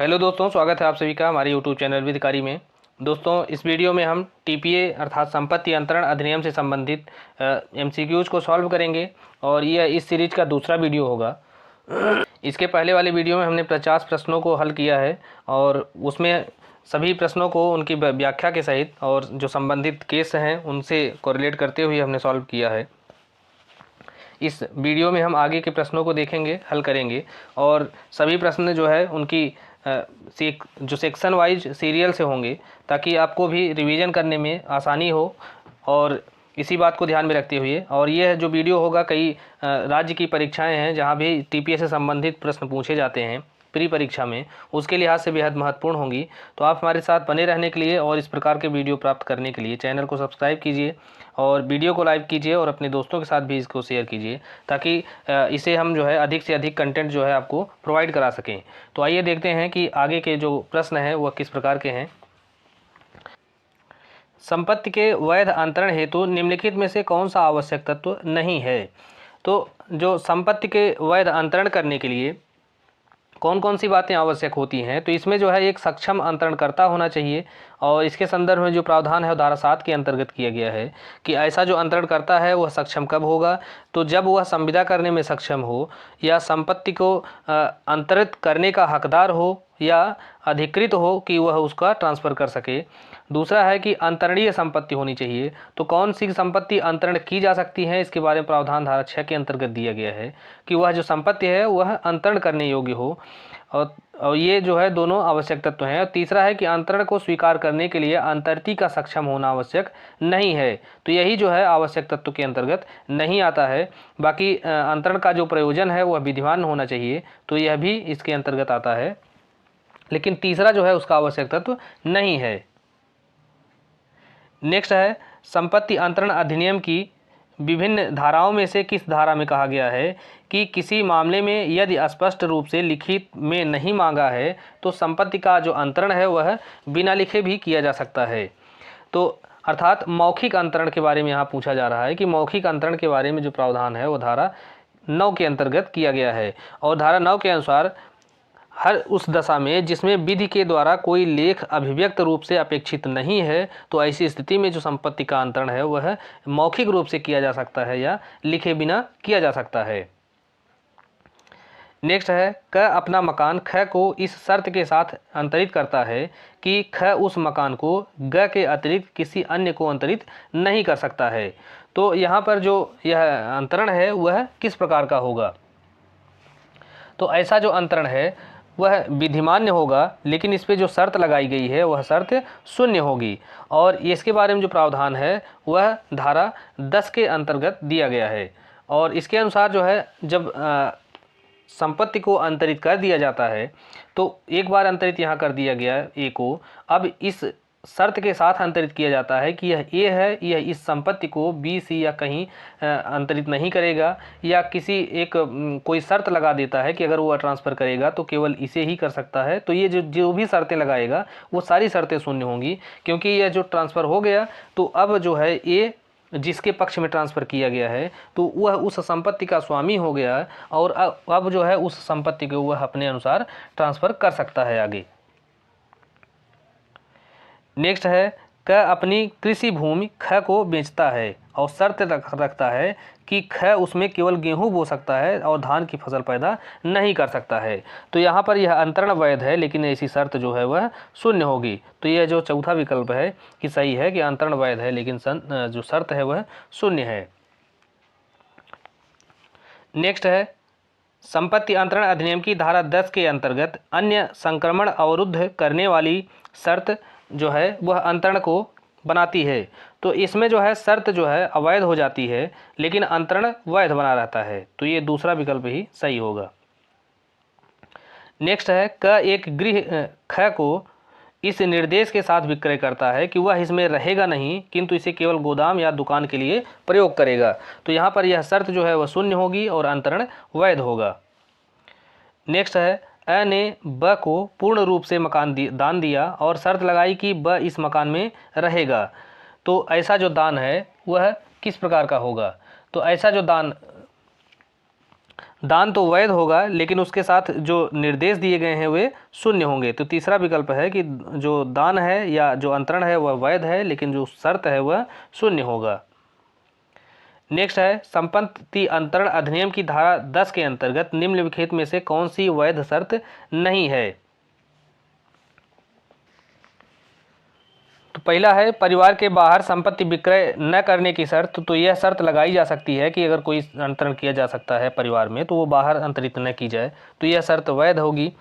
Hello दोस्तों, स्वागत है आप सभी का हमारे यूट्यूब चैनल विधिकारी में। दोस्तों, इस वीडियो में हम टीपीए अर्थात संपत्ति अंतरण अधिनियम से संबंधित एमसीक्यूज को सॉल्व करेंगे और यह इस सीरीज का दूसरा वीडियो होगा। इसके पहले वाले वीडियो में हमने 50 प्रश्नों को हल किया है और उसमें सभी प्रश्नों को उनकी व्याख्या के सहित और जो संबंधित केस हैं उनसे कोरिलेट करते हुए हमने सॉल्व किया है। इस वीडियो में हम आगे के प्रश्नों को देखेंगे, हल करेंगे और सभी प्रश्न जो है उनकी जो सेक्शन वाइज सीरियल से होंगे ताकि आपको भी रिवीजन करने में आसानी हो। और इसी बात को ध्यान में रखते हुए, और यह जो वीडियो होगा कई राज्य की परीक्षाएं हैं जहां भी टीपीए से संबंधित प्रश्न पूछे जाते हैं प्री परीक्षा में, उसके लिहाज से बेहद महत्वपूर्ण होंगी। तो आप हमारे साथ बने रहने के लिए और इस प्रकार के वीडियो प्राप्त करने के लिए चैनल को सब्सक्राइब कीजिए और वीडियो को लाइक कीजिए और अपने दोस्तों के साथ भी इसको शेयर कीजिए ताकि इसे हम जो है अधिक से अधिक कंटेंट जो है आपको प्रोवाइड करा सकें। तो आइए देखते हैं कि आगे के जो प्रश्न हैं वह किस प्रकार के हैं। संपत्ति के वैध अंतरण हेतु निम्नलिखित में से कौन सा आवश्यक तत्व नहीं है? तो जो संपत्ति के वैध अंतरण करने के लिए कौन कौन सी बातें आवश्यक होती हैं, तो इसमें जो है एक सक्षम अंतरणकर्ता होना चाहिए और इसके संदर्भ में जो प्रावधान है वो धारा 7 के अंतर्गत किया गया है कि ऐसा जो अंतरणकर्ता है वह सक्षम कब होगा, तो जब वह संविदा करने में सक्षम हो या संपत्ति को अंतरित करने का हकदार हो या अधिकृत हो कि वह उसका ट्रांसफ़र कर सके। दूसरा है कि अंतरणीय संपत्ति होनी चाहिए, तो कौन सी संपत्ति अंतरण की जा सकती है इसके बारे में प्रावधान धारा 6 के अंतर्गत दिया गया है कि वह जो संपत्ति है वह अंतरण करने योग्य हो। और ये जो है दोनों आवश्यक तत्व हैं। और तीसरा है कि अंतरण को स्वीकार करने के लिए अंतर्ती का सक्षम होना आवश्यक नहीं है, तो यही जो है आवश्यक तत्व के अंतर्गत नहीं आता है। बाकी अंतरण का जो प्रयोजन है वह विधिमान होना चाहिए, तो यह भी इसके अंतर्गत आता है, लेकिन तीसरा जो है उसका आवश्यक तत्व नहीं है। नेक्स्ट है संपत्ति अंतरण अधिनियम की विभिन्न धाराओं में से किस धारा में कहा गया है कि किसी मामले में यदि स्पष्ट रूप से लिखित में नहीं मांगा है तो संपत्ति का जो अंतरण है वह बिना लिखे भी किया जा सकता है। तो अर्थात मौखिक अंतरण के बारे में यहाँ पूछा जा रहा है कि मौखिक अंतरण के बारे में जो प्रावधान है वो धारा 9 के अंतर्गत किया गया है। और धारा 9 के अनुसार हर उस दशा में जिसमें विधि के द्वारा कोई लेख अभिव्यक्त रूप से अपेक्षित नहीं है, तो ऐसी स्थिति में जो संपत्ति का अंतरण है वह मौखिक रूप से किया जा सकता है या लिखे बिना किया जा सकता है। नेक्स्ट है क अपना मकान ख को इस शर्त के साथ अंतरित करता है कि ख उस मकान को ग के अतिरिक्त किसी अन्य को अंतरित नहीं कर सकता है। तो यहाँ पर जो यह अंतरण है वह किस प्रकार का होगा? तो ऐसा जो अंतरण है वह विधिमान्य होगा, लेकिन इस पर जो शर्त लगाई गई है वह शर्त शून्य होगी और इसके बारे में जो प्रावधान है वह धारा 10 के अंतर्गत दिया गया है। और इसके अनुसार जो है जब संपत्ति को अंतरित कर दिया जाता है तो एक बार अंतरित यहाँ कर दिया गया ए को, अब इस शर्त के साथ अंतरित किया जाता है कि यह ए है, यह इस संपत्ति को बी सी या कहीं अंतरित नहीं करेगा, या किसी एक कोई शर्त लगा देता है कि अगर वो ट्रांसफ़र करेगा तो केवल इसे ही कर सकता है। तो ये जो भी शर्तें लगाएगा वो सारी शर्तें शून्य होंगी, क्योंकि यह जो ट्रांसफ़र हो गया तो अब जो है ए जिसके पक्ष में ट्रांसफ़र किया गया है तो वह उस संपत्ति का स्वामी हो गया और अब जो है उस संपत्ति को वह अपने अनुसार ट्रांसफ़र कर सकता है आगे। नेक्स्ट है क अपनी कृषि भूमि ख को बेचता है और शर्त रखता है कि ख उसमें केवल गेहूं बो सकता है और धान की फसल पैदा नहीं कर सकता है। तो यहाँ पर यह अंतरण वैध है, लेकिन ऐसी शर्त जो है वह शून्य होगी। तो यह जो चौथा विकल्प है कि सही है कि अंतरण वैध है लेकिन जो शर्त है वह शून्य है। नेक्स्ट है संपत्ति अंतरण अधिनियम की धारा 10 के अंतर्गत अन्य संक्रमण अवरुद्ध करने वाली शर्त जो है वह अंतरण को बनाती है। तो इसमें जो है शर्त जो है अवैध हो जाती है लेकिन अंतरण वैध बना रहता है, तो ये दूसरा विकल्प ही सही होगा। नेक्स्ट है क एक गृह ख को इस निर्देश के साथ विक्रय करता है कि वह इसमें रहेगा नहीं किंतु इसे केवल गोदाम या दुकान के लिए प्रयोग करेगा। तो यहाँ पर यह शर्त जो है वह शून्य होगी और अंतरण वैध होगा। नेक्स्ट है अ ने ब को पूर्ण रूप से मकान दान दिया और शर्त लगाई कि ब इस मकान में रहेगा। तो ऐसा जो दान है वह किस प्रकार का होगा? तो ऐसा जो दान दान तो वैध होगा लेकिन उसके साथ जो निर्देश दिए गए हैं वे शून्य होंगे। तो तीसरा विकल्प है कि जो दान है या जो अंतरण है वह वैध है लेकिन जो शर्त है वह शून्य होगा। नेक्स्ट है, संपत्ति अंतरण अधिनियम की धारा 10 के अंतर्गत निम्नलिखित में से कौन सी वैध शर्त नहीं है। तो पहला है, परिवार के बाहर संपत्ति विक्रय न करने की शर्त। तो यह शर्त लगाई जा सकती है कि अगर कोई अंतरण किया जा सकता है परिवार में तो वो बाहर अंतरित न की जाए, तो यह शर्त वैध होगी।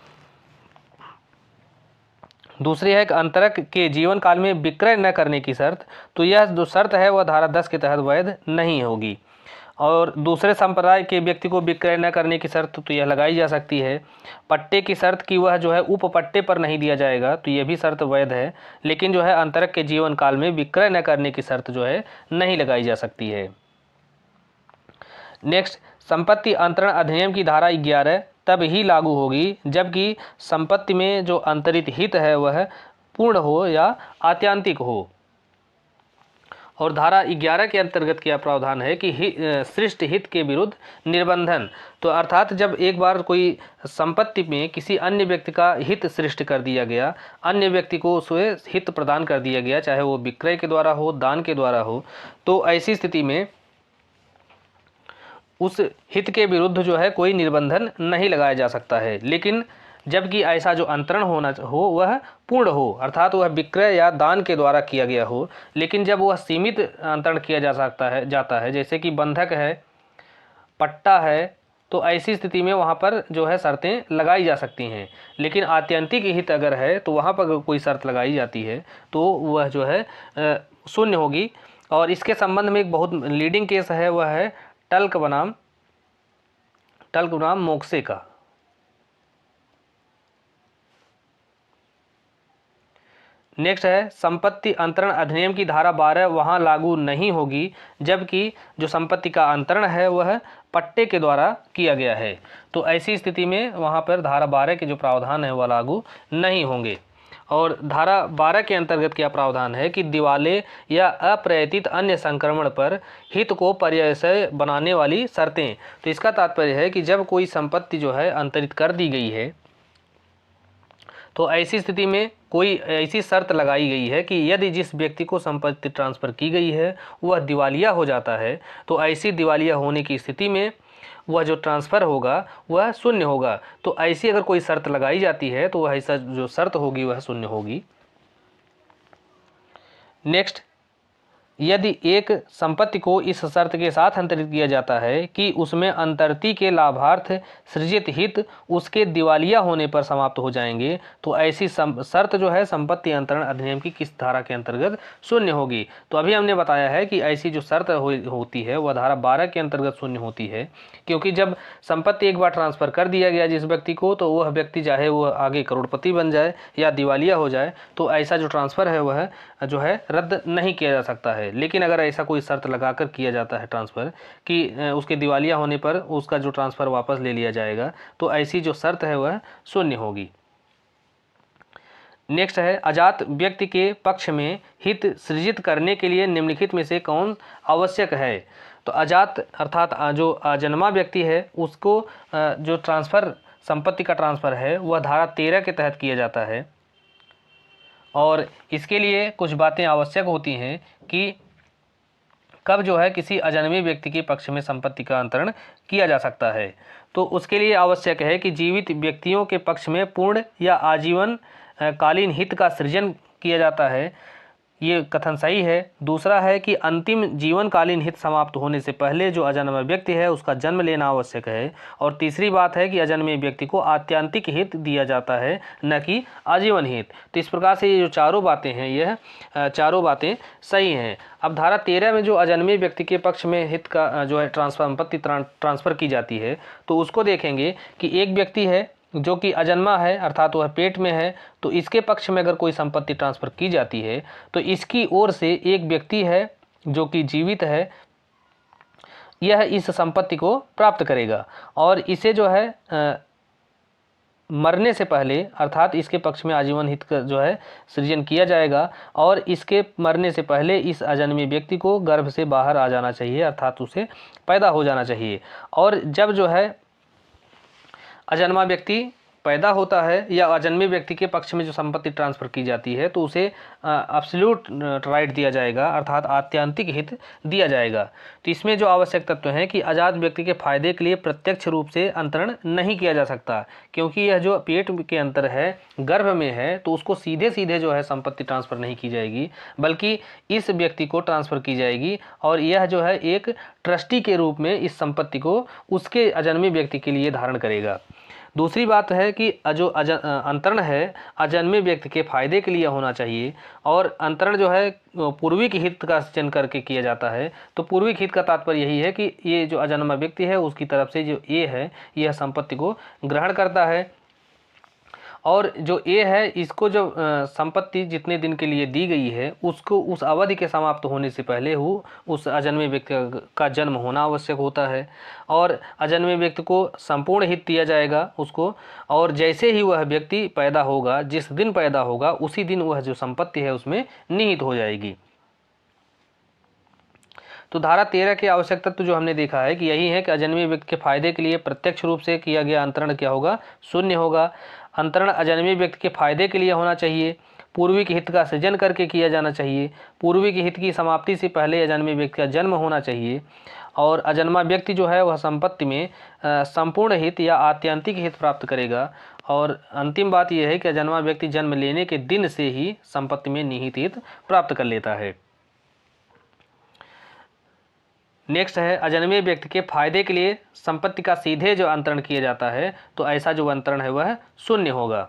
दूसरी है कि अंतरक के जीवन काल में विक्रय न करने की शर्त। तो यह जो शर्त है वह धारा 10 के तहत वैध नहीं होगी। और दूसरे संप्रदाय के व्यक्ति को विक्रय न करने की शर्त तो यह लगाई जा सकती है। पट्टे की शर्त की वह जो है उपपट्टे पर नहीं दिया जाएगा, तो यह भी शर्त वैध है। लेकिन जो है अंतरक के जीवन काल में विक्रय न करने की शर्त जो है नहीं लगाई जा सकती है। नेक्स्ट, संपत्ति अंतरण अधिनियम की धारा 11 तब ही लागू होगी जबकि संपत्ति में जो अंतरित हित है वह पूर्ण हो या आत्यांतिक हो। और धारा 11 के अंतर्गत क्या प्रावधान है कि सृष्ट हित के विरुद्ध निर्बंधन। तो अर्थात जब एक बार कोई संपत्ति में किसी अन्य व्यक्ति का हित सृष्ट कर दिया गया, अन्य व्यक्ति को उसे हित प्रदान कर दिया गया, चाहे वो विक्रय के द्वारा हो, दान के द्वारा हो, तो ऐसी स्थिति में उस हित के विरुद्ध जो है कोई निर्बंधन नहीं लगाया जा सकता है। लेकिन जबकि ऐसा जो अंतरण होना हो वह पूर्ण हो, अर्थात वह विक्रय या दान के द्वारा किया गया हो। लेकिन जब वह सीमित अंतरण किया जाता है जैसे कि बंधक है, पट्टा है, तो ऐसी स्थिति में वहाँ पर जो है शर्तें लगाई जा सकती हैं। लेकिन आत्यंतिक हित अगर है तो वहाँ पर कोई शर्त लगाई जाती है तो वह जो है शून्य होगी। और इसके संबंध में एक बहुत लीडिंग केस है, वह है टल्क बनाम मोक्से का। नेक्स्ट है, संपत्ति अंतरण अधिनियम की धारा 12 वहाँ लागू नहीं होगी जबकि जो संपत्ति का अंतरण है वह पट्टे के द्वारा किया गया है। तो ऐसी स्थिति में वहाँ पर धारा 12 के जो प्रावधान है वह लागू नहीं होंगे। और धारा 12 के अंतर्गत क्या प्रावधान है कि दिवाले या अप्रयतित अन्य संक्रमण पर हित को पर्याय बनाने वाली शर्तें। तो इसका तात्पर्य है कि जब कोई संपत्ति जो है अंतरित कर दी गई है तो ऐसी स्थिति में कोई ऐसी शर्त लगाई गई है कि यदि जिस व्यक्ति को संपत्ति ट्रांसफ़र की गई है वह दिवालिया हो जाता है तो ऐसी दिवालिया होने की स्थिति में वह जो ट्रांसफ़र होगा वह शून्य होगा। तो ऐसी अगर कोई शर्त लगाई जाती है तो वह ऐसा जो शर्त होगी वह शून्य होगी। नेक्स्ट, यदि एक संपत्ति को इस शर्त के साथ अंतरित किया जाता है कि उसमें अंतर्ती के लाभार्थ सृजित हित उसके दिवालिया होने पर समाप्त हो जाएंगे, तो ऐसी शर्त जो है संपत्ति अंतरण अधिनियम की किस धारा के अंतर्गत शून्य होगी। तो अभी हमने बताया है कि ऐसी जो शर्त होती है वह धारा 12 के अंतर्गत शून्य होती है, क्योंकि जब संपत्ति एक बार ट्रांसफ़र कर दिया गया जिस व्यक्ति को, तो वह व्यक्ति चाहे वह आगे करोड़पति बन जाए या दिवालिया हो जाए, तो ऐसा जो ट्रांसफ़र है वह जो है रद्द नहीं किया जा सकता है। लेकिन अगर ऐसा कोई शर्त लगाकर किया जाता है ट्रांसफ़र कि उसके दिवालिया होने पर उसका जो ट्रांसफ़र वापस ले लिया जाएगा, तो ऐसी जो शर्त है वह शून्य होगी। नेक्स्ट है, अजात व्यक्ति के पक्ष में हित सृजित करने के लिए निम्नलिखित में से कौन आवश्यक है। तो अजात अर्थात जो अजन्मा व्यक्ति है उसको जो ट्रांसफ़र संपत्ति का ट्रांसफ़र है वह धारा 13 के तहत किया जाता है। और इसके लिए कुछ बातें आवश्यक होती हैं कि कब जो है किसी अजन्मे व्यक्ति के पक्ष में संपत्ति का अंतरण किया जा सकता है। तो उसके लिए आवश्यक है कि जीवित व्यक्तियों के पक्ष में पूर्ण या आजीवन कालीन हित का सृजन किया जाता है, ये कथन सही है। दूसरा है कि अंतिम जीवनकालीन हित समाप्त होने से पहले जो अजन्मा व्यक्ति है उसका जन्म लेना आवश्यक है। और तीसरी बात है कि अजन्मे व्यक्ति को आत्यांतिक हित दिया जाता है, न कि आजीवन हित। तो इस प्रकार से ये जो चारों बातें हैं यह चारों बातें सही हैं। अब धारा 13 में जो अजन्मे व्यक्ति के पक्ष में हित का जो है संपत्ति ट्रांसफ़र की जाती है, तो उसको देखेंगे कि एक व्यक्ति है जो कि अजन्मा है अर्थात वह पेट में है, तो इसके पक्ष में अगर कोई संपत्ति ट्रांसफ़र की जाती है तो इसकी ओर से एक व्यक्ति है जो कि जीवित है, यह इस संपत्ति को प्राप्त करेगा। और इसे जो है मरने से पहले अर्थात इसके पक्ष में आजीवन हित का जो है सृजन किया जाएगा और इसके मरने से पहले इस अजन्मे व्यक्ति को गर्भ से बाहर आ जाना चाहिए, अर्थात उसे पैदा हो जाना चाहिए। और जब जो है अजन्मा व्यक्ति पैदा होता है या अजन्मे व्यक्ति के पक्ष में जो संपत्ति ट्रांसफ़र की जाती है तो उसे एब्सोल्यूट राइट दिया जाएगा, अर्थात आत्यांतिक हित दिया जाएगा। तो इसमें जो आवश्यक तत्व हैं कि आज़ाद व्यक्ति के फायदे के लिए प्रत्यक्ष रूप से अंतरण नहीं किया जा सकता, क्योंकि यह जो पेट के अंतर है, गर्भ में है, तो उसको सीधे सीधे जो है संपत्ति ट्रांसफ़र नहीं की जाएगी, बल्कि इस व्यक्ति को ट्रांसफ़र की जाएगी और यह जो है एक ट्रस्टी के रूप में इस संपत्ति को उसके अजन्मे व्यक्ति के लिए धारण करेगा। दूसरी बात है कि जो अंतरण है अजन्मे व्यक्ति के फायदे के लिए होना चाहिए, और अंतरण जो है पूर्विक हित का सृजन करके किया जाता है। तो पूर्विक हित का तात्पर्य यही है कि ये जो अजन्मा व्यक्ति है उसकी तरफ से जो ए है यह संपत्ति को ग्रहण करता है, और जो ए है इसको जो संपत्ति जितने दिन के लिए दी गई है उसको उस अवधि के समाप्त होने से पहले उस अजन्मे व्यक्ति का जन्म होना आवश्यक होता है, और अजन्मे व्यक्ति को संपूर्ण हित दिया जाएगा उसको, और जैसे ही वह व्यक्ति पैदा होगा, जिस दिन पैदा होगा उसी दिन वह जो संपत्ति है उसमें निहित हो जाएगी। तो धारा 13 के आवश्यक तत्व जो हमने देखा है कि यही है कि अजन्मे व्यक्ति के फायदे के लिए प्रत्यक्ष रूप से किया गया अंतरण क्या होगा, शून्य होगा। अंतरण अजन्मे व्यक्ति के फायदे के लिए होना चाहिए, पूर्विक हित का सृजन करके किया जाना चाहिए, पूर्विक हित की समाप्ति से पहले अजन्मे व्यक्ति का जन्म होना चाहिए, और अजन्मा व्यक्ति जो है वह संपत्ति में संपूर्ण हित या आत्यांतिक हित प्राप्त करेगा। और अंतिम बात यह है कि अजन्मा व्यक्ति जन्म लेने के दिन से ही संपत्ति में निहित हित प्राप्त कर लेता है। नेक्स्ट है अजन्मे व्यक्ति के फायदे के लिए संपत्ति का सीधे जो अंतरण किया जाता है तो ऐसा जो अंतरण है वह शून्य होगा।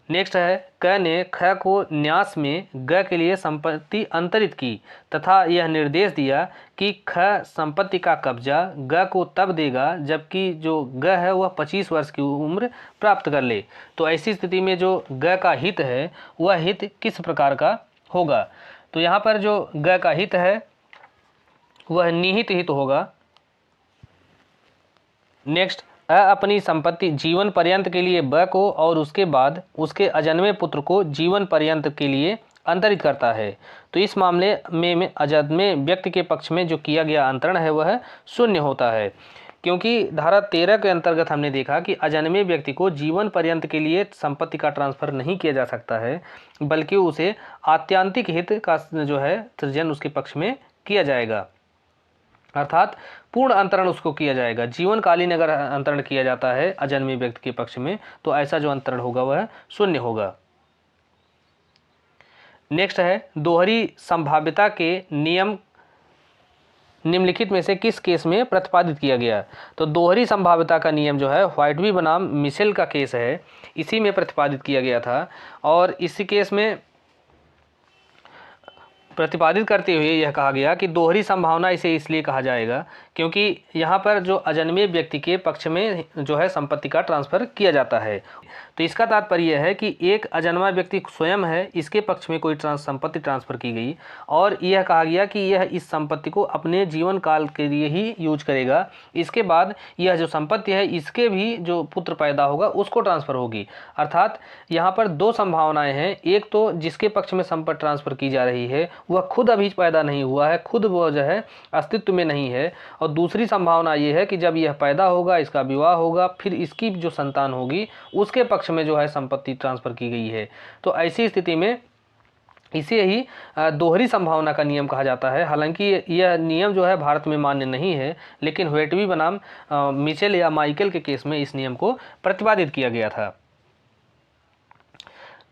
नेक्स्ट है क ने ख को न्यास में ग के लिए संपत्ति अंतरित की तथा यह निर्देश दिया कि ख संपत्ति का कब्जा ग को तब देगा जबकि जो ग है वह 25 वर्ष की उम्र प्राप्त कर ले। तो ऐसी स्थिति में जो ग का हित है वह हित किस प्रकार का होगा, तो यहाँ पर जो ग का हित है वह निहित हित होगा। नेक्स्ट अ अपनी संपत्ति जीवन पर्यंत के लिए ब को और उसके बाद उसके अजन्मे पुत्र को जीवन पर्यंत के लिए अंतरित करता है। तो इस मामले में अजन्मे व्यक्ति के पक्ष में जो किया गया अंतरण है वह शून्य होता है, क्योंकि धारा 13 के अंतर्गत हमने देखा कि अजन्मे व्यक्ति को जीवन पर्यंत के लिए संपत्ति का ट्रांसफ़र नहीं किया जा सकता है, बल्कि उसे आत्यांतिक हित का जो है सृजन उसके पक्ष में किया जाएगा, अर्थात पूर्ण अंतरण उसको किया जाएगा। जीवनकालीन अगर अंतरण किया जाता है अजन्मे व्यक्ति के पक्ष में तो ऐसा जो अंतरण होगा वह शून्य होगा। नेक्स्ट है दोहरी संभाव्यता के नियम निम्नलिखित में से किस केस में प्रतिपादित किया गया। तो दोहरी संभाव्यता का नियम जो है व्हाइटबी बनाम मिशेल का केस है, इसी में प्रतिपादित किया गया था, और इसी केस में प्रतिपादित करते हुए यह कहा गया कि दोहरी संभावना इसे इसलिए कहा जाएगा क्योंकि यहाँ पर जो अजन्मे व्यक्ति के पक्ष में जो है संपत्ति का ट्रांसफ़र किया जाता है। तो इसका तात्पर्य यह है कि एक अजन्मा व्यक्ति स्वयं है, इसके पक्ष में कोई संपत्ति ट्रांसफ़र की गई और यह कहा गया कि यह इस संपत्ति को अपने जीवन काल के लिए ही यूज करेगा, इसके बाद यह जो संपत्ति है इसके भी जो पुत्र पैदा होगा उसको ट्रांसफ़र होगी। अर्थात यहाँ पर दो संभावनाएँ हैं, एक तो जिसके पक्ष में संपत्ति ट्रांसफ़र की जा रही है वह खुद अभी पैदा नहीं हुआ है, खुद वह जो है अस्तित्व में नहीं है, और दूसरी संभावना ये है कि जब यह पैदा होगा, इसका विवाह होगा, फिर इसकी जो संतान होगी उसके पक्ष में जो है संपत्ति ट्रांसफ़र की गई है। तो ऐसी स्थिति में इसे ही दोहरी संभावना का नियम कहा जाता है। हालांकि यह नियम जो है भारत में मान्य नहीं है, लेकिन व्हाइटबी बनाम मिशेल या माइकल के केस में इस नियम को प्रतिपादित किया गया था।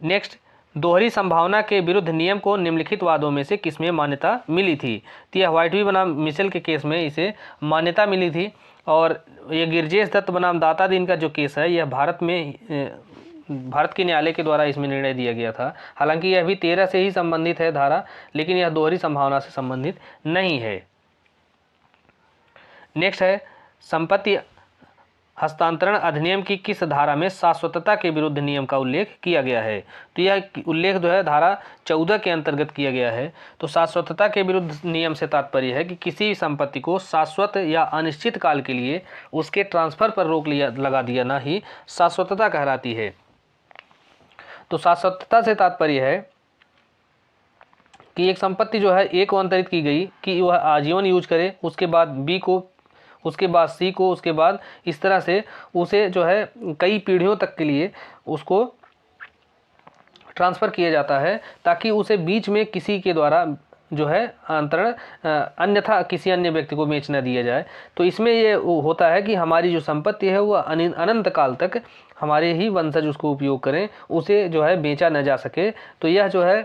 नेक्स्ट, दोहरी संभावना के विरुद्ध नियम को निम्नलिखित वादों में से किसमें मान्यता मिली थी। तो यह व्हाइटबी बनाम मिशेल के केस में इसे मान्यता मिली थी, और यह गिरजेश दत्त बनाम दाता दीन का जो केस है यह भारत के न्यायालय के द्वारा इसमें निर्णय दिया गया था। हालांकि यह भी 13 से ही संबंधित है धारा, लेकिन यह दोहरी संभावना से संबंधित नहीं है। नेक्स्ट है संपत्ति हस्तांतरण अधिनियम की किस धारा में शाश्वतता के विरुद्ध नियम का उल्लेख किया गया है। तो यह उल्लेख जो है धारा 14 के अंतर्गत किया गया है। तो शाश्वतता के विरुद्ध नियम से तात्पर्य है कि किसी संपत्ति को शाश्वत या अनिश्चित काल के लिए उसके ट्रांसफ़र पर रोक लगा दिया ना ही शाश्वतता कहलाती है। तो शाश्वतता से तात्पर्य है कि एक संपत्ति जो है ए को अंतरित की गई कि वह आजीवन यूज करे, उसके बाद बी को उसके बाद सी को, उसके बाद इस तरह से उसे जो है कई पीढ़ियों तक के लिए उसको ट्रांसफ़र किया जाता है, ताकि उसे बीच में किसी के द्वारा जो है अंतरण अन्यथा किसी अन्य व्यक्ति को बेच न दिया जाए। तो इसमें ये होता है कि हमारी जो संपत्ति है वह अनंत काल तक हमारे ही वंशज उसको उपयोग करें, उसे जो है बेचा न जा सके। तो यह जो है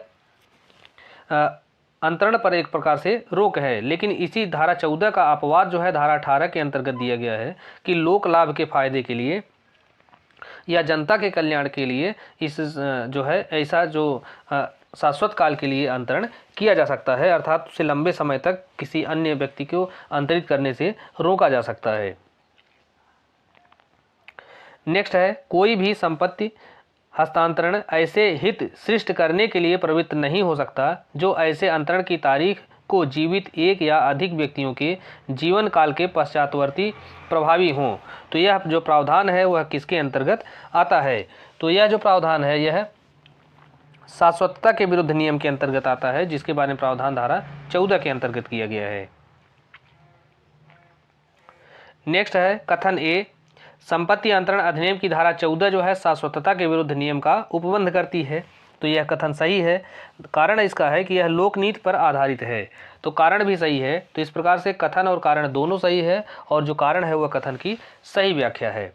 अंतरण पर एक प्रकार से रोक है। लेकिन इसी धारा 14 का अपवाद जो है धारा 18 के अंतर्गत दिया गया है कि लोक लाभ के फायदे के लिए या जनता के कल्याण के लिए इस जो है ऐसा जो शाश्वत काल के लिए अंतरण किया जा सकता है, अर्थात उसे लंबे समय तक किसी अन्य व्यक्ति को अंतरित करने से रोका जा सकता है। नेक्स्ट है, कोई भी संपत्ति हस्तांतरण ऐसे हित सृष्ट करने के लिए प्रवृत्त नहीं हो सकता जो ऐसे अंतरण की तारीख को जीवित एक या अधिक व्यक्तियों के जीवन काल के पश्चातवर्ती प्रभावी हों। तो यह जो प्रावधान है वह किसके अंतर्गत आता है? तो यह जो प्रावधान है यह शाश्वतता के विरुद्ध नियम के अंतर्गत आता है, जिसके बारे में प्रावधान धारा 14 के अंतर्गत किया गया है। नेक्स्ट है कथन ए, संपत्ति अंतरण अधिनियम की धारा 14 जो है शाश्वतता के विरुद्ध नियम का उपबंध करती है। तो यह कथन सही है। कारण इसका है कि यह लोकनीति पर आधारित है, तो कारण भी सही है। तो इस प्रकार से कथन और कारण दोनों सही है, और जो कारण है वह कथन की सही व्याख्या है।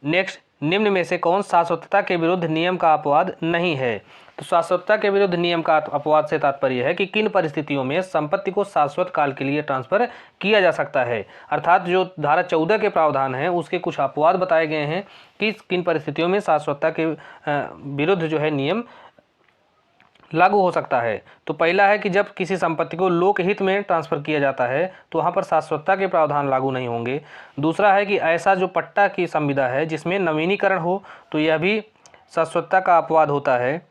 नेक्स्ट, निम्न में से कौन शाश्वतता के विरुद्ध नियम का अपवाद नहीं है? तो शाश्वतता के विरुद्ध नियम का अपवाद से तात्पर्य है कि किन परिस्थितियों में संपत्ति को शाश्वत काल के लिए ट्रांसफर किया जा सकता है। अर्थात जो धारा 14 के प्रावधान हैं उसके कुछ अपवाद बताए गए हैं कि किन परिस्थितियों में शाश्वतता के विरुद्ध जो है नियम लागू हो सकता है। तो पहला है कि जब किसी संपत्ति को लोकहित में ट्रांसफ़र किया जाता है तो वहाँ पर शाश्वतता के प्रावधान लागू नहीं होंगे। दूसरा है कि ऐसा जो पट्टा की संविदा है जिसमें नवीनीकरण हो, तो यह भी शाश्वतता का अपवाद होता है।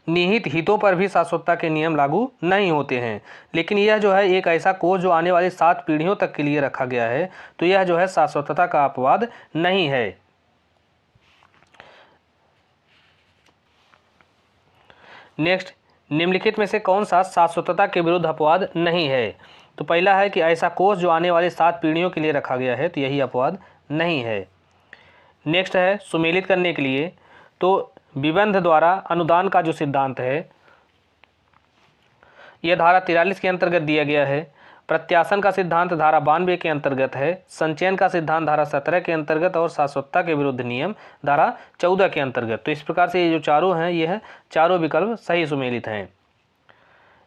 निहित हितों पर भी शाश्वतता के नियम लागू नहीं होते हैं। लेकिन यह जो है एक ऐसा कोष जो आने वाली 7 पीढ़ियों तक के लिए रखा गया है, तो यह जो है शाश्वतता का अपवाद नहीं है। नेक्स्ट, निम्नलिखित में से कौन सा शाश्वतता के विरुद्ध अपवाद नहीं है? तो पहला है कि ऐसा कोष जो आने वाले 7 पीढ़ियों के लिए रखा गया है, तो यही अपवाद नहीं है। नेक्स्ट है सुमेलित करने के लिए, तो विबंध द्वारा अनुदान का जो सिद्धांत है यह धारा 43 के अंतर्गत दिया गया है। प्रत्यासन का सिद्धांत धारा 92 के अंतर्गत है। संचयन का सिद्धांत धारा 17 के अंतर्गत, और शाश्वतता के विरुद्ध नियम धारा 14 के अंतर्गत। तो इस प्रकार से ये जो चारों हैं, यह चारों विकल्प सही सुमेलित हैं।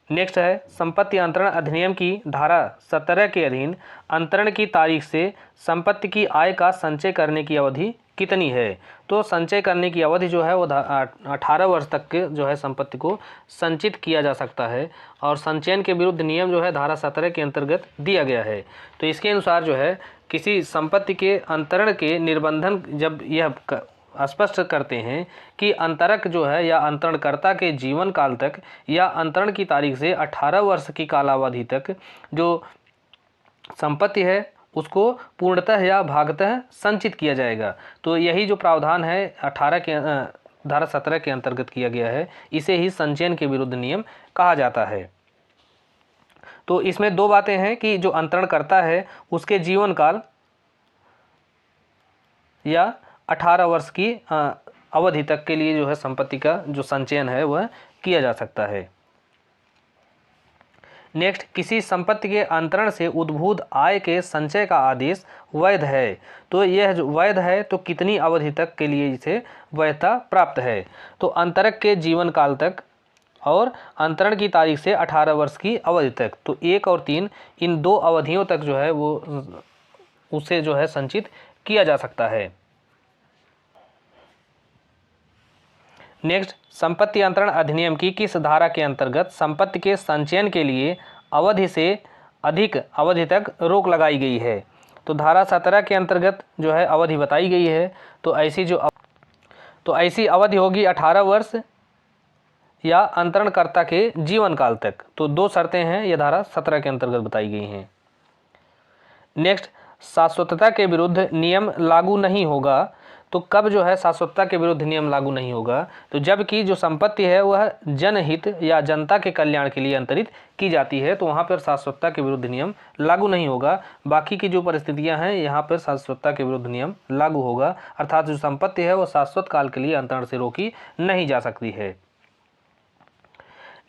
नेक्स्ट है संपत्ति अंतरण अधिनियम की धारा 17 के अधीन अंतरण की तारीख से संपत्ति की आय का संचय करने की अवधि कितनी है? तो संचय करने की अवधि जो है वो 18 वर्ष तक के जो है संपत्ति को संचित किया जा सकता है, और संचयन के विरुद्ध नियम जो है धारा 17 के अंतर्गत दिया गया है। तो इसके अनुसार जो है किसी संपत्ति के अंतरण के निर्बंधन जब यह स्पष्ट करते हैं कि अंतरक जो है या अंतरणकर्ता के जीवन काल तक या अंतरण की तारीख से 18 वर्ष की कालावधि तक जो संपत्ति है उसको पूर्णतः या भागतः संचित किया जाएगा। तो यही जो प्रावधान है 18 के धारा 17 के अंतर्गत किया गया है, इसे ही संचयन के विरुद्ध नियम कहा जाता है। तो इसमें दो बातें हैं कि जो अंतरण करता है उसके जीवन काल या 18 वर्ष की अवधि तक के लिए जो है संपत्ति का जो संचयन है वह किया जा सकता है। नेक्स्ट, किसी संपत्ति के अंतरण से उद्भूत आय के संचय का आदेश वैध है। तो यह जो वैध है तो कितनी अवधि तक के लिए इसे वैधता प्राप्त है? तो अंतरक के जीवन काल तक और अंतरण की तारीख से 18 वर्ष की अवधि तक। तो 1 और 3 इन दो अवधियों तक जो है वो उसे जो है संचित किया जा सकता है। नेक्स्ट, संपत्ति अंतरण अधिनियम की किस धारा के अंतर्गत संपत्ति के संचयन के लिए अवधि से अधिक अवधि तक रोक लगाई गई है? तो धारा 17 के अंतर्गत जो है अवधि बताई गई है। तो ऐसी अवधि होगी 18 वर्ष या अंतरणकर्ता के जीवन काल तक। तो 2 शर्तें हैं, यह धारा 17 के अंतर्गत बताई गई हैं। नेक्स्ट, शाश्वतता के विरुद्ध नियम लागू नहीं होगा। तो कब जो है शाश्वतता के विरुद्ध नियम लागू नहीं होगा, तो जबकि जो संपत्ति है वह जनहित या जनता के कल्याण के लिए अंतरित की जाती है, तो वहाँ पर शाश्वतता के विरुद्ध नियम लागू नहीं होगा। बाकी की जो परिस्थितियाँ हैं यहाँ पर शाश्वतता के विरुद्ध नियम लागू होगा, अर्थात जो संपत्ति है वो शाश्वत काल के लिए अंतरण से रोकी नहीं जा सकती है।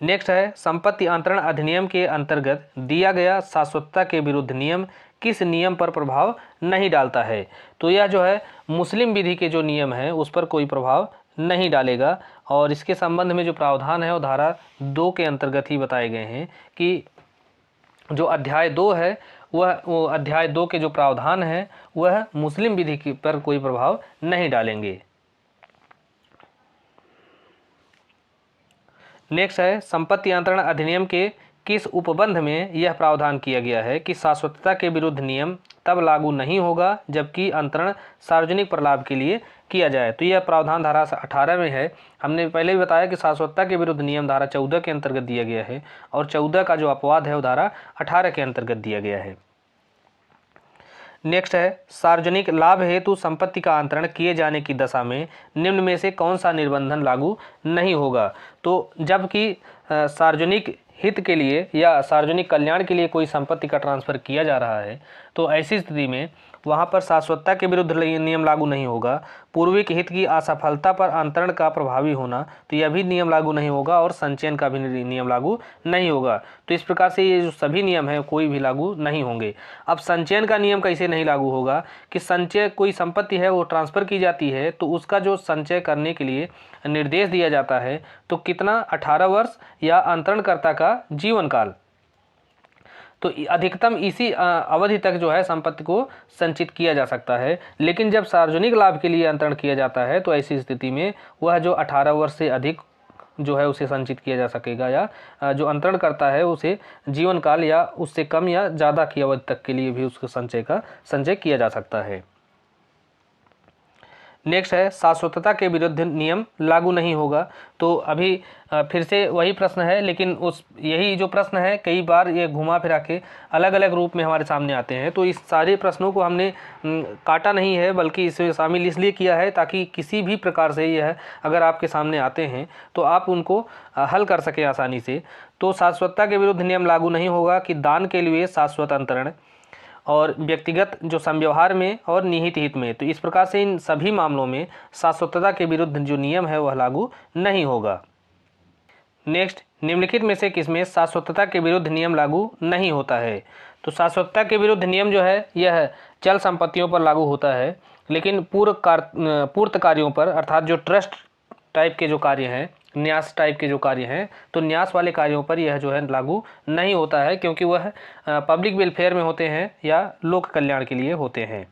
नेक्स्ट है संपत्ति अंतरण अधिनियम के अंतर्गत दिया गया शाश्वतता के विरुद्ध नियम किस नियम पर प्रभाव नहीं डालता है, तो यह जो है मुस्लिम विधि के जो नियम हैं उस पर कोई प्रभाव नहीं डालेगा। और इसके संबंध में जो प्रावधान है वो धारा 2 के अंतर्गत ही बताए गए हैं कि जो अध्याय 2 है वो अध्याय 2 के जो प्रावधान हैं वह मुस्लिम विधि पर कोई प्रभाव नहीं डालेंगे। नेक्स्ट है संपत्ति अंतरण अधिनियम के किस उपबंध में यह प्रावधान किया गया है कि शाश्वतता के विरुद्ध नियम तब लागू नहीं होगा जबकि अंतरण सार्वजनिक प्रलाभ के लिए किया जाए, तो यह प्रावधान धारा 18 में है। हमने पहले भी बताया कि शाश्वतता के विरुद्ध नियम धारा 14 के अंतर्गत दिया गया है और 14 का जो अपवाद है वो धारा 18 के अंतर्गत दिया गया है। नेक्स्ट है सार्वजनिक लाभ हेतु संपत्ति का अंतरण किए जाने की दशा में निम्न में से कौन सा निबंधन लागू नहीं होगा, तो जबकि सार्वजनिक हित के लिए या सार्वजनिक कल्याण के लिए कोई संपत्ति का ट्रांसफ़र किया जा रहा है तो ऐसी स्थिति में वहाँ पर शाश्वतता के विरुद्ध नियम लागू नहीं होगा। पूर्विक हित की असफलता पर अंतरण का प्रभावी होना, तो यह भी नियम लागू नहीं होगा और संचयन का भी नियम लागू नहीं होगा। तो इस प्रकार से ये जो सभी नियम हैं कोई भी लागू नहीं होंगे। अब संचयन का नियम कैसे नहीं लागू होगा कि संचय कोई संपत्ति है वो ट्रांसफ़र की जाती है तो उसका जो संचय करने के लिए निर्देश दिया जाता है तो कितना 18 वर्ष या अंतरणकर्ता का जीवन काल, तो अधिकतम इसी अवधि तक जो है संपत्ति को संचित किया जा सकता है। लेकिन जब सार्वजनिक लाभ के लिए अंतरण किया जाता है तो ऐसी स्थिति में वह जो 18 वर्ष से अधिक जो है उसे संचित किया जा सकेगा या जो अंतरण करता है उसे जीवन काल या उससे कम या ज़्यादा की अवधि तक के लिए भी उसके संचय किया जा सकता है। नेक्स्ट है शाश्वतता के विरुद्ध नियम लागू नहीं होगा, तो अभी फिर से वही प्रश्न है, लेकिन यही जो प्रश्न है कई बार ये घुमा फिरा के अलग अलग रूप में हमारे सामने आते हैं। तो इस सारे प्रश्नों को हमने काटा नहीं है बल्कि इसमें शामिल इसलिए किया है ताकि किसी भी प्रकार से यह अगर आपके सामने आते हैं तो आप उनको हल कर सकें आसानी से। तो शाश्वतता के विरुद्ध नियम लागू नहीं होगा कि दान के लिए शाश्वत अंतरण और व्यक्तिगत जो संव्यवहार में और निहित हित में, तो इस प्रकार से इन सभी मामलों में शाश्वतता के विरुद्ध जो नियम है वह लागू नहीं होगा। नेक्स्ट, निम्नलिखित में से किसमें शाश्वतता के विरुद्ध नियम लागू नहीं होता है, तो शाश्वतता के विरुद्ध नियम जो है यह चल संपत्तियों पर लागू होता है, लेकिन पूर्त कार्यों पर अर्थात जो ट्रस्ट टाइप के जो कार्य हैं, न्यास टाइप के जो कार्य हैं, तो न्यास वाले कार्यों पर यह जो है लागू नहीं होता है क्योंकि वह पब्लिक वेलफेयर में होते हैं या लोक कल्याण के लिए होते हैं।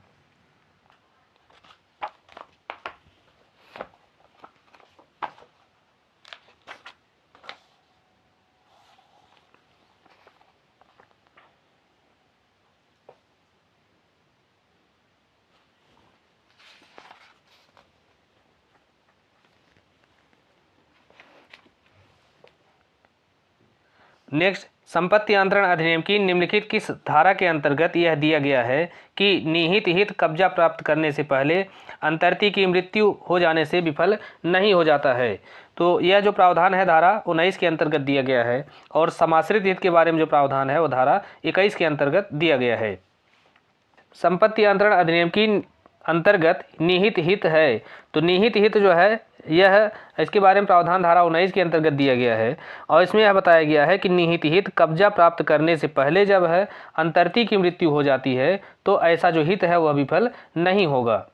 नेक्स्ट, संपत्ति अंतरण अधिनियम की निम्नलिखित किस धारा के अंतर्गत यह दिया गया है कि निहित हित कब्जा प्राप्त करने से पहले अंतर्ती की मृत्यु हो जाने से विफल नहीं हो जाता है, तो यह जो प्रावधान है धारा 19 के अंतर्गत दिया गया है और समाश्रित हित के बारे में जो प्रावधान है वो धारा 21 के अंतर्गत दिया गया है। संपत्ति अंतरण अधिनियम की अंतर्गत निहित हित है, तो निहित हित जो है यह इसके बारे में प्रावधान धारा 19 के अंतर्गत दिया गया है और इसमें यह बताया गया है कि निहित हित कब्जा प्राप्त करने से पहले जब है अंतर्ती की मृत्यु हो जाती है तो ऐसा जो हित है वह विफल नहीं होगा।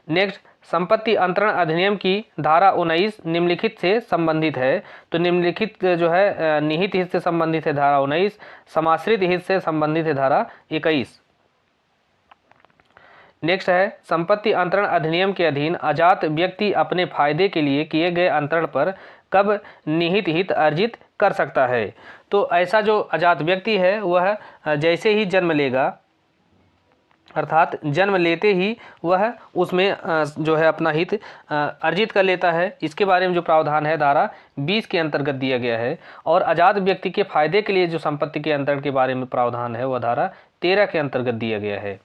नेक्स्ट, संपत्ति अंतरण अधिनियम की धारा 19 निम्नलिखित से संबंधित है, तो निम्नलिखित जो है निहित हित से संबंधित है धारा 19, समाश्रित हित से संबंधित है धारा 21। नेक्स्ट है संपत्ति अंतरण अधिनियम के अधीन अजात व्यक्ति अपने फायदे के लिए किए गए अंतरण पर कब निहित हित अर्जित कर सकता है, तो ऐसा जो अजात व्यक्ति है वह जैसे ही जन्म लेगा अर्थात जन्म लेते ही वह उसमें जो है अपना हित अर्जित कर लेता है। इसके बारे में जो प्रावधान है धारा 20 के अंतर्गत दिया गया है और अजात व्यक्ति के फायदे के लिए जो संपत्ति के अंतरण के बारे में प्रावधान है वह धारा 13 के अंतर्गत दिया गया है।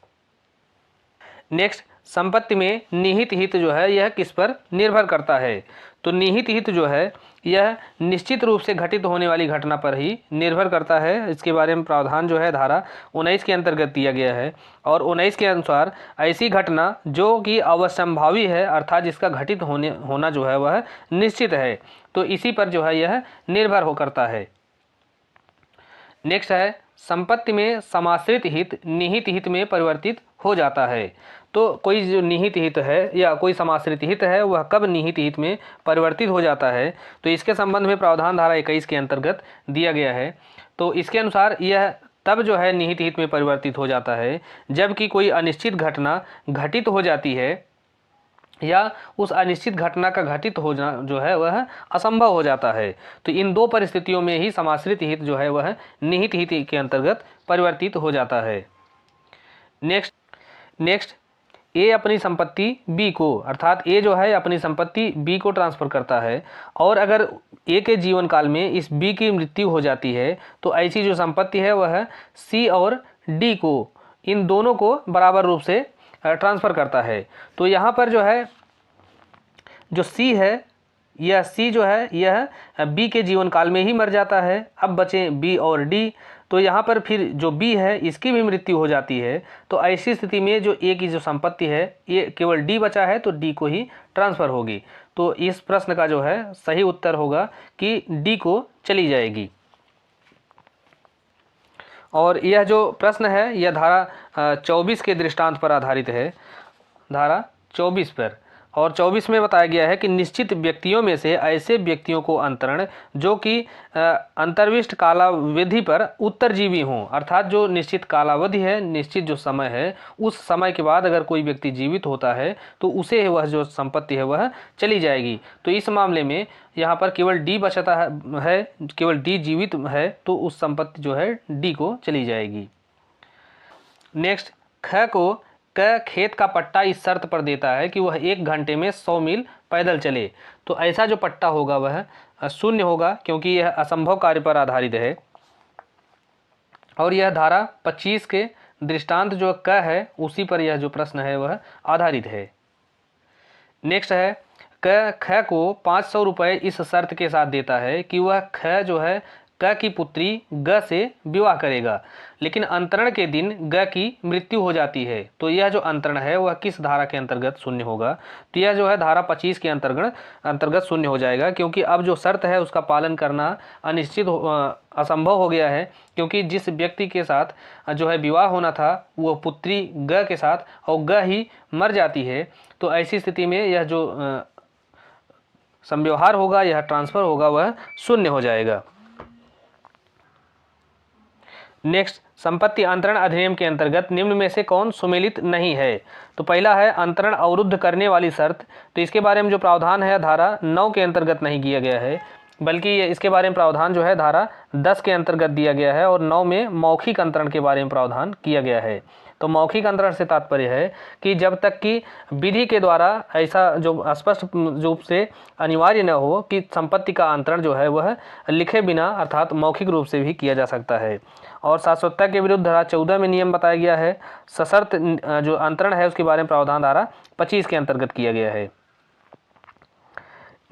नेक्स्ट, संपत्ति में निहित हित जो है यह किस पर निर्भर करता है? तो निहित हित जो है यह निश्चित रूप से घटित होने वाली घटना पर ही निर्भर करता है। इसके बारे में प्रावधान जो है धारा 19 के अंतर्गत दिया गया है और 19 के अनुसार ऐसी घटना जो कि अवश्यंभावी है अर्थात जिसका घटित होना जो है वह निश्चित है, तो इसी पर जो है यह निर्भर हो करता है। नेक्स्ट है, संपत्ति में समाश्रित हित निहित हित में परिवर्तित हो जाता है। तो कोई जो निहित हित है या कोई समाश्रित हित है वह कब निहित हित में परिवर्तित हो जाता है? तो इसके संबंध में प्रावधान धारा 21 के अंतर्गत दिया गया है। तो इसके अनुसार यह तब जो है निहित हित में परिवर्तित हो जाता है जबकि कोई अनिश्चित घटना घटित हो जाती है या उस अनिश्चित घटना का घटित होना जो है वह असंभव हो जाता है। तो इन दो परिस्थितियों में ही समाश्रित हित जो है वह निहित हित के अंतर्गत परिवर्तित हो जाता है। नेक्स्ट ए अपनी संपत्ति बी को अर्थात ए जो है अपनी संपत्ति बी को ट्रांसफ़र करता है और अगर ए के जीवन काल में इस बी की मृत्यु हो जाती है तो ऐसी जो संपत्ति है वह सी और डी को इन दोनों को बराबर रूप से ट्रांसफ़र करता है। तो यहाँ पर जो है जो सी है यह सी जो है यह बी के जीवन काल में ही मर जाता है। अब बचे बी और डी, तो यहाँ पर फिर जो बी है इसकी भी मृत्यु हो जाती है। तो ऐसी स्थिति में जो ए की जो संपत्ति है ये केवल डी बचा है तो डी को ही ट्रांसफ़र होगी। तो इस प्रश्न का जो है सही उत्तर होगा कि डी को चली जाएगी। और यह जो प्रश्न है यह धारा 24 के दृष्टांत पर आधारित है, धारा 24 पर। और 24 में बताया गया है कि निश्चित व्यक्तियों में से ऐसे व्यक्तियों को अंतरण जो कि अंतर्विष्ट कालावधि पर उत्तरजीवी हों, अर्थात जो निश्चित कालावधि है निश्चित जो समय है उस समय के बाद अगर कोई व्यक्ति जीवित होता है तो उसे वह जो संपत्ति है वह चली जाएगी। तो इस मामले में यहाँ पर केवल डी बचता है केवल डी जीवित है तो उस संपत्ति जो है डी को चली जाएगी। नेक्स्ट, ख को क खेत का पट्टा इस शर्त पर देता है कि वह 1 घंटे में 100 मील पैदल चले। तो ऐसा जो पट्टा होगा वह शून्य होगा क्योंकि यह असंभव कार्य पर आधारित है। और यह धारा 25 के दृष्टांत जो क है उसी पर यह जो प्रश्न है वह आधारित है। नेक्स्ट है, क ख को 500 रुपये इस शर्त के साथ देता है कि वह ख जो है क की पुत्री ग से विवाह करेगा, लेकिन अंतरण के दिन ग की मृत्यु हो जाती है। तो यह जो अंतरण है वह किस धारा के अंतर्गत शून्य होगा? तो यह जो है धारा 25 के अंतर्गत शून्य हो जाएगा क्योंकि अब जो शर्त है उसका पालन करना अनिश्चित असंभव हो गया है क्योंकि जिस व्यक्ति के साथ जो है विवाह होना था वो पुत्री ग के साथ और ग ही मर जाती है। तो ऐसी स्थिति में यह जो संव्यवहार होगा यह ट्रांसफ़र होगा वह शून्य हो जाएगा। नेक्स्ट, संपत्ति अंतरण अधिनियम के अंतर्गत निम्न में से कौन सुमेलित नहीं है? तो पहला है अंतरण अवरुद्ध करने वाली शर्त। तो इसके बारे में जो प्रावधान है धारा 9 के अंतर्गत नहीं किया गया है बल्कि इसके बारे में प्रावधान जो है धारा 10 के अंतर्गत दिया गया है और 9 में मौखिक अंतरण के बारे में प्रावधान किया गया है। तो मौखिक अंतरण से तात्पर्य है कि जब तक कि विधि के द्वारा ऐसा जो स्पष्ट रूप से अनिवार्य न हो कि संपत्ति का अंतरण जो है वह लिखे बिना अर्थात मौखिक रूप से भी किया जा सकता है। और शाश्वतता के विरुद्ध धारा 14 में नियम बताया गया है। सशर्त जो अंतरण है उसके बारे में प्रावधान धारा 25 के अंतर्गत किया गया है।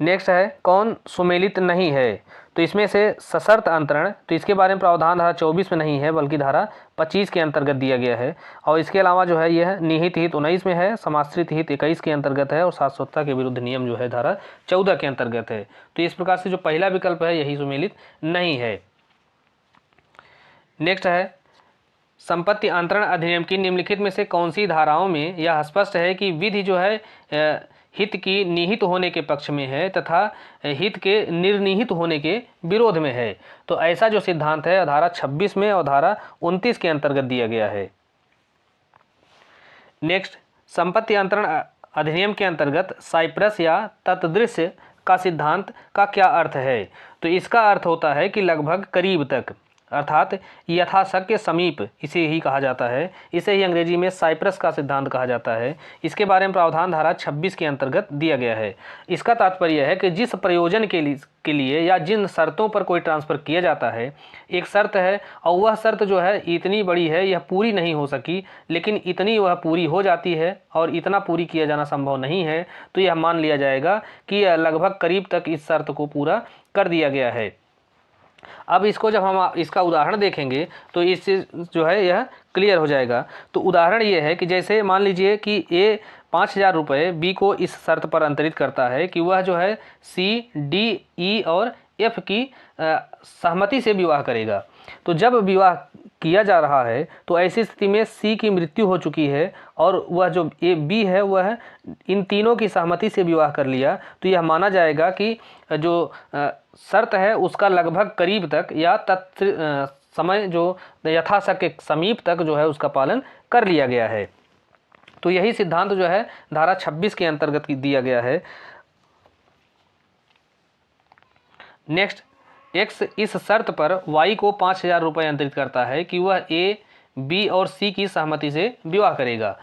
नेक्स्ट है, कौन सुमेलित नहीं है? तो इसमें से सशर्त अंतरण, तो इसके बारे में प्रावधान धारा 24 में नहीं है बल्कि धारा 25 के अंतर्गत दिया गया है। और इसके अलावा जो है यह निहित हित 19 में है, समाश्रित हित 21 के अंतर्गत है और शाश्वतता के विरुद्ध नियम जो है धारा 14 के अंतर्गत है। तो इस प्रकार से जो पहला विकल्प है यही सुमेलित नहीं है। नेक्स्ट है, संपत्ति अंतरण अधिनियम की निम्नलिखित में से कौन सी धाराओं में यह स्पष्ट है कि विधि जो है हित की निहित होने के पक्ष में है तथा हित के निर्निहित होने के विरोध में है? तो ऐसा जो सिद्धांत है धारा 26 में और धारा 29 के अंतर्गत दिया गया है। नेक्स्ट, संपत्ति अंतरण अधिनियम के अंतर्गत साइप्रस या तत्दृश्य का सिद्धांत का क्या अर्थ है? तो इसका अर्थ होता है कि लगभग करीब तक अर्थात यथाशक्य समीप इसे ही कहा जाता है। इसे ही अंग्रेजी में साइप्रस का सिद्धांत कहा जाता है। इसके बारे में प्रावधान धारा 26 के अंतर्गत दिया गया है। इसका तात्पर्य है कि जिस प्रयोजन के लिए या जिन शर्तों पर कोई ट्रांसफ़र किया जाता है, एक शर्त है और वह शर्त जो है इतनी बड़ी है, यह पूरी नहीं हो सकी, लेकिन इतनी वह पूरी हो जाती है और इतना पूरी किया जाना संभव नहीं है, तो यह मान लिया जाएगा कि यह लगभग करीब तक इस शर्त को पूरा कर दिया गया है। अब इसको जब हम इसका उदाहरण देखेंगे तो इससे जो है यह क्लियर हो जाएगा। तो उदाहरण ये है कि जैसे मान लीजिए कि ए 5,000 रुपये बी को इस शर्त पर अंतरित करता है कि वह जो है सी, डी, ई और एफ की सहमति से विवाह करेगा। तो जब विवाह किया जा रहा है तो ऐसी स्थिति में सी की मृत्यु हो चुकी है और वह जो ए बी है वह इन तीनों की सहमति से विवाह कर लिया, तो यह माना जाएगा कि जो शर्त है उसका लगभग करीब तक या समय जो यथाशक्य समीप तक जो है उसका पालन कर लिया गया है। तो यही सिद्धांत जो है धारा 26 के अंतर्गत दिया गया है। नेक्स्ट, एक्स इस शर्त पर वाई को 5,000 रुपये अंतरित करता है कि वह ए, बी और सी की सहमति से विवाह करेगा,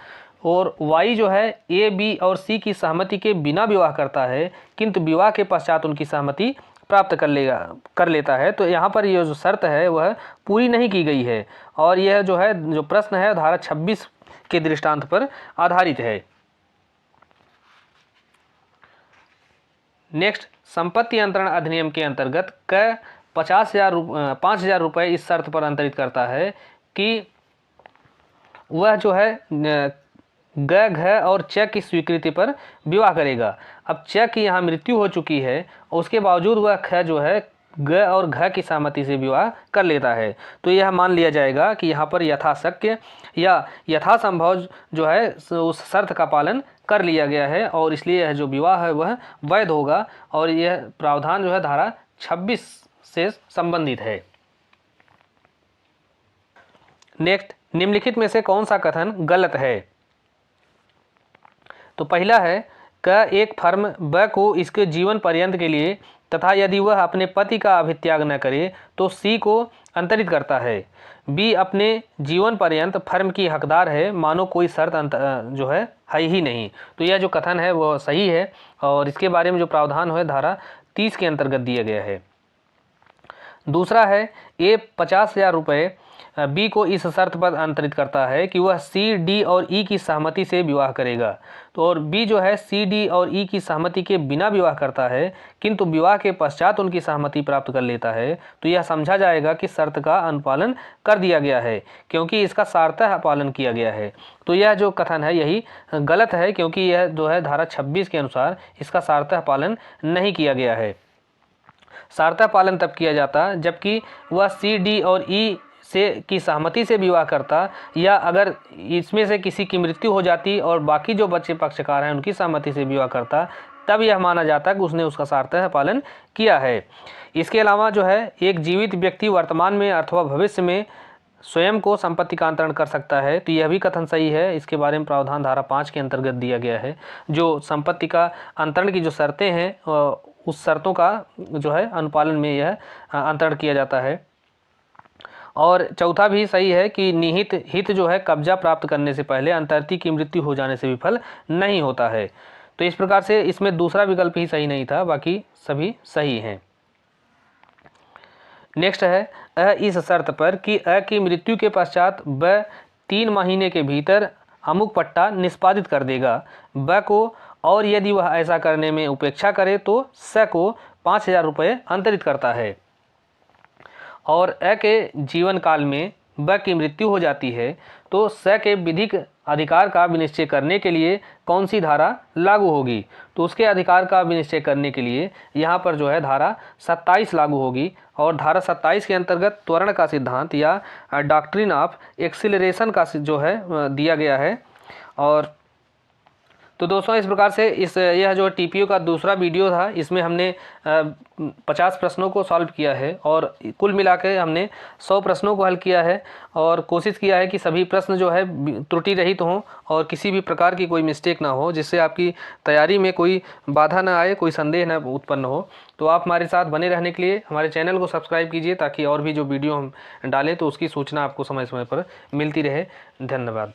और वाई जो है ए, बी और सी की सहमति के बिना विवाह करता है, किंतु विवाह के पश्चात उनकी सहमति प्राप्त कर लेता है। तो यहाँ पर यह जो शर्त है वह पूरी नहीं की गई है और यह जो प्रश्न है धारा 26 के दृष्टांत पर आधारित है। नेक्स्ट, संपत्ति अंतरण अधिनियम के अंतर्गत क 5,000 रुपये इस शर्त पर अंतरित करता है कि वह जो है ग, घ और च की स्वीकृति पर विवाह करेगा। अब च की यहाँ मृत्यु हो चुकी है, उसके बावजूद वह ख जो है ग और घ की सहमति से विवाह कर लेता है। तो यह मान लिया जाएगा कि यहाँ पर यथाशक्य या यथासंभव जो है उस शर्त का पालन कर लिया गया है और इसलिए यह जो विवाह है वह वैध होगा और यह प्रावधान जो है धारा 26 से संबंधित है। नेक्स्ट, निम्नलिखित में से कौन सा कथन गलत है? तो पहला है क एक फर्म ब को इसके जीवन पर्यंत के लिए तथा यदि वह अपने पति का अभित्याग न करे तो सी को अंतरित करता है। बी अपने जीवन पर्यंत फर्म की हकदार है मानो कोई शर्त जो है ही नहीं। तो यह जो कथन है वह सही है और इसके बारे में जो प्रावधान है धारा 30 के अंतर्गत दिया गया है। दूसरा है ए 50,000 रुपये बी को इस शर्त पर अंतरित करता है कि वह सी, डी और ई की सहमति से विवाह करेगा। तो और बी जो है सी, डी और ई की सहमति के बिना विवाह करता है, किंतु विवाह के पश्चात उनकी सहमति प्राप्त कर लेता है। तो यह समझा जाएगा कि शर्त का अनुपालन कर दिया गया है क्योंकि इसका सार्थक पालन किया गया है। तो यह जो कथन है यही गलत है क्योंकि यह जो है धारा 26 के अनुसार इसका सार्थक पालन नहीं किया गया है। सार्थक पालन तब किया जाता जबकि वह सी, डी और ई की सहमति से विवाह करता या अगर इसमें से किसी की मृत्यु हो जाती और बाकी जो बच्चे पक्षकार हैं उनकी सहमति से विवाह करता, तब यह माना जाता कि उसने उसका सार्थक पालन किया है। इसके अलावा जो है एक जीवित व्यक्ति वर्तमान में अथवा भविष्य में स्वयं को संपत्ति का अंतरण कर सकता है, तो यह भी कथन सही है। इसके बारे में प्रावधान धारा 5 के अंतर्गत दिया गया है। जो संपत्ति का अंतरण की जो शर्तें हैं उस शर्तों का जो है अनुपालन में यह अंतरण किया जाता है। और चौथा भी सही है कि निहित हित जो है कब्जा प्राप्त करने से पहले अंतर्ती की मृत्यु हो जाने से विफल नहीं होता है। तो इस प्रकार से इसमें दूसरा विकल्प ही सही नहीं था, बाकी सभी सही हैं। नेक्स्ट है इस शर्त पर कि अ की मृत्यु के पश्चात ब 3 महीने के भीतर अमुक पट्टा निष्पादित कर देगा ब को, और यदि वह ऐसा करने में उपेक्षा करे तो स को 5,000 रुपये अंतरित करता है। और अ के जीवन काल में ब की मृत्यु हो जाती है तो स के विधिक अधिकार का विनिश्चय करने के लिए कौन सी धारा लागू होगी? तो उसके अधिकार का विनिश्चय करने के लिए यहाँ पर जो है धारा 27 लागू होगी और धारा 27 के अंतर्गत त्वरण का सिद्धांत या डॉक्ट्रिन ऑफ एक्सिलरेशन का जो है दिया गया है। और तो दोस्तों इस प्रकार से यह जो टीपीओ का दूसरा वीडियो था, इसमें हमने 50 प्रश्नों को सॉल्व किया है और कुल मिला के हमने 100 प्रश्नों को हल किया है और कोशिश किया है कि सभी प्रश्न जो है त्रुटि रहित हों और किसी भी प्रकार की कोई मिस्टेक ना हो, जिससे आपकी तैयारी में कोई बाधा ना आए, कोई संदेह ना उत्पन्न हो। तो आप हमारे साथ बने रहने के लिए हमारे चैनल को सब्सक्राइब कीजिए, ताकि और भी जो वीडियो हम डालें तो उसकी सूचना आपको समय समय पर मिलती रहे। धन्यवाद।